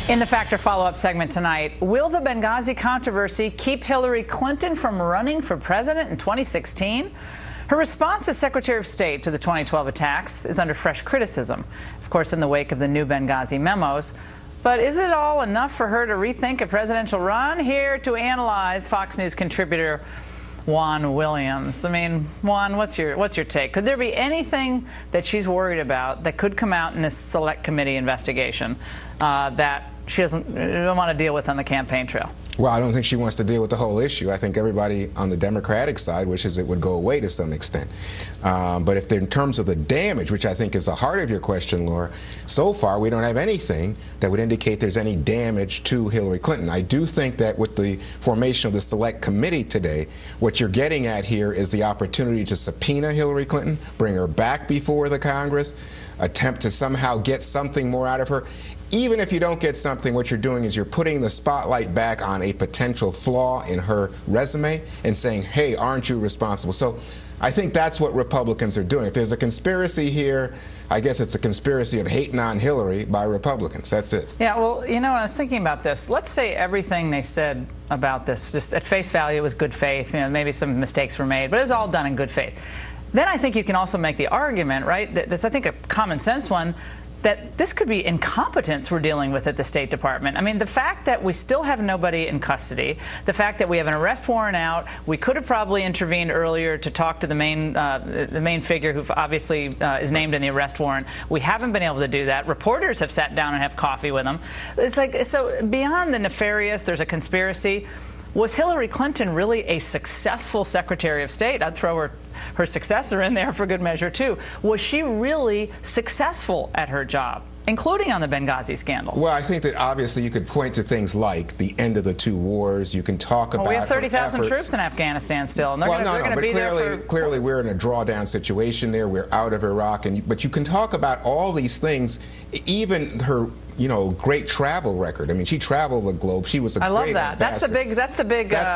In the Factor follow-up segment tonight, will the Benghazi controversy keep Hillary Clinton from running for president in 2016? Her response as Secretary of State to the 2012 attacks is under fresh criticism, of course, in the wake of the new Benghazi memos. But is it all enough for her to rethink a presidential run? Here to analyze, Fox News contributor Juan Williams. I mean, Juan, what's your take? Could there be anything that she's worried about that could come out in this select committee investigation that she doesn't want to deal with on the campaign trail? Well, I don't think she wants to deal with the whole issue. I think everybody on the Democratic side wishes it would go away to some extent. But if in terms of the damage, which I think is the heart of your question, Laura, so far we don't have anything that would indicate there's any damage to Hillary Clinton. I do think that with the formation of the Select Committee today, what you're getting at here is the opportunity to subpoena Hillary Clinton, bring her back before the Congress, attempt to somehow get something more out of her. Even if you don't get something, what you're doing is you're putting the spotlight back on a potential flaw in her resume and saying, hey, aren't you responsible? So I think that's what Republicans are doing. If there's a conspiracy here, I guess it's a conspiracy of hating on Hillary by Republicans. That's it. Yeah, well, you know, I was thinking about this. Let's say everything they said about this, just at face value, was good faith. You know, maybe some mistakes were made, but it was all done in good faith. Then I think you can also make the argument, right, that's, I think, a common sense one, that this could be incompetence we're dealing with at the State Department. I mean, the fact that we still have nobody in custody, the fact that we have an arrest warrant out, we could have probably intervened earlier to talk to the main figure who obviously is named in the arrest warrant. We haven't been able to do that. Reporters have sat down and have coffee with them. It's like, so beyond the nefarious, there's a conspiracy. Was Hillary Clinton really a successful Secretary of State? I'd throw her successor in there for good measure, too. Was she really successful at her job, including on the Benghazi scandal? Well, I think that obviously you could point to things like the end of the two wars. You can talk about. We have 30,000 troops in Afghanistan still, and they're going to be there for. Clearly, we're in a drawdown situation there. We're out of Iraq, but you can talk about all these things, even her, you know, great travel record. I mean, she traveled the globe. She was a great ambassador. I love that. That's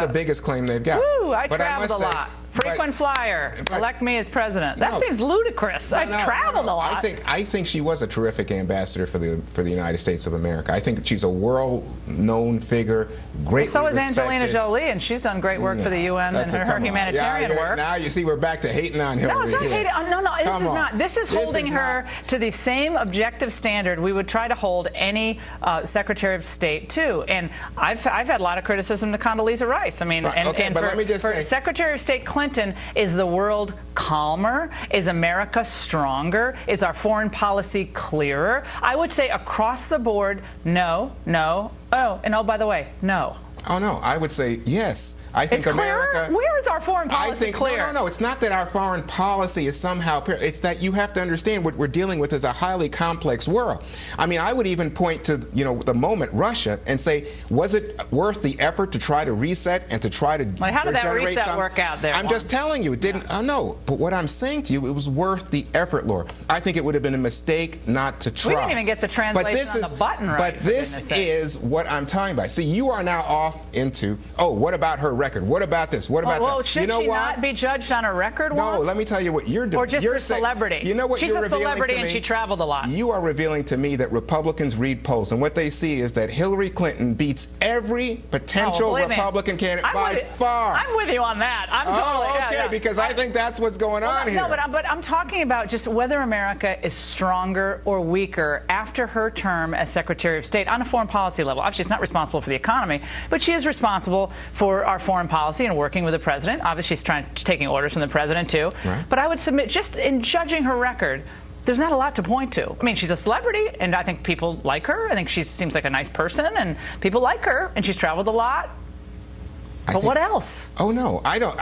the biggest claim they've got. Woo! I traveled a lot. Frequent flyer. Elect me as president. That seems ludicrous. I've traveled a lot. I think she was a terrific ambassador for the United States of America. I think she's a world-known figure, greatly so is respected. Angelina Jolie, and she's done great work for the UN and her humanitarian work. Now you see we're back to hating on Hillary. No, it's not hating. No, this is not. This is holding her to the same objective standard we would try to hold any Secretary of State to. And I've had a lot of criticism to Condoleezza Rice. I mean, for Secretary of State Clinton, is the world calmer? Is America stronger? Is our foreign policy clearer? I would say across the board, no, no. Oh, and oh, by the way, no. Oh, no. I would say yes. I think it's America. Clearer? Where is our foreign policy clear? No. It's not that our foreign policy is somehow. It's that you have to understand what we're dealing with is a highly complex world. I mean, I would even point to the moment Russia and say, was it worth the effort to try to reset and to try to how did that reset work out there? I'm just telling you, it didn't. I know, but what I'm saying to you, it was worth the effort, Laura. I think it would have been a mistake not to try. We didn't even get the translation on the button right. But this is what I'm talking about. See, you are now off into, oh, what about her record? What about this? What about that? Well, should she not be judged on a record? No, let me tell you what you're doing. Or just a celebrity. You know what She's you're a celebrity and me? she traveled a lot. You are revealing to me that Republicans read polls, and what they see is that Hillary Clinton beats every potential Republican candidate by far. I'm with you on that. I'm totally. Okay, because I think that's what's going on here. No, but I'm talking about just whether America is stronger or weaker after her term as Secretary of State on a foreign policy level. Obviously, she's not responsible for the economy, but she is responsible for our foreign policy and working with the president. Obviously, she's taking orders from the president, too. Right. But I would submit, just in judging her record, there's not a lot to point to. I mean, she's a celebrity, and I think people like her. I think she seems like a nice person, and people like her, and she's traveled a lot. But what else? Oh no, I don't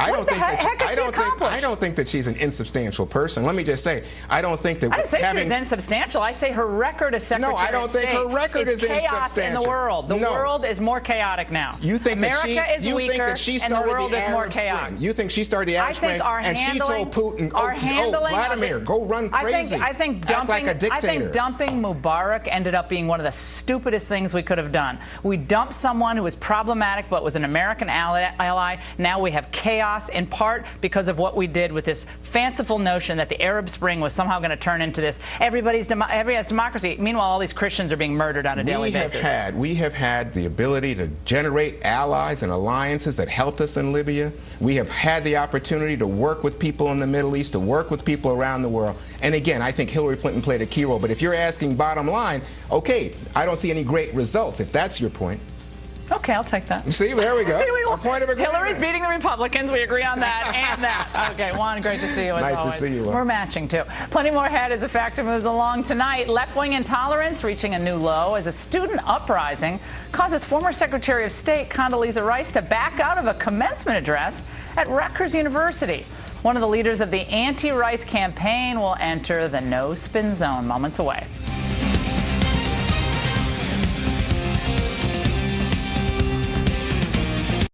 think that she's an insubstantial person. Let me just say, I don't think that. I didn't say she was insubstantial. I say her record as Secretary of State. No, I don't think her record is chaos in the world. The world is more chaotic now. You think America is weaker, and the world is more chaotic. You think she started the Arab Spring, and she told Putin, "Oh, Vladimir, go run crazy." I think dumping Mubarak ended up being one of the stupidest things we could have done. We dumped someone who was problematic but was an American ally. ally. Now we have chaos, in part because of what we did with this fanciful notion that the Arab Spring was somehow going to turn into this everybody has democracy. Meanwhile, all these Christians are being murdered on a daily basis. We have had the ability to generate allies and alliances that helped us in Libya. We have had the opportunity to work with people in the Middle East, to work with people around the world. And again, I think Hillary Clinton played a key role. But if you're asking bottom line, okay, I don't see any great results, if that's your point. Okay, I'll take that. See, there we go. A point of agreement. Hillary's beating the Republicans. We agree on that and that. Okay, Juan, great to see you as always. Nice to see you, Laura. We're matching, too. Plenty more ahead as the factor moves along tonight. Left-wing intolerance reaching a new low as a student uprising causes former Secretary of State Condoleezza Rice to back out of a commencement address at Rutgers University. One of the leaders of the anti-Rice campaign will enter the no-spin zone moments away.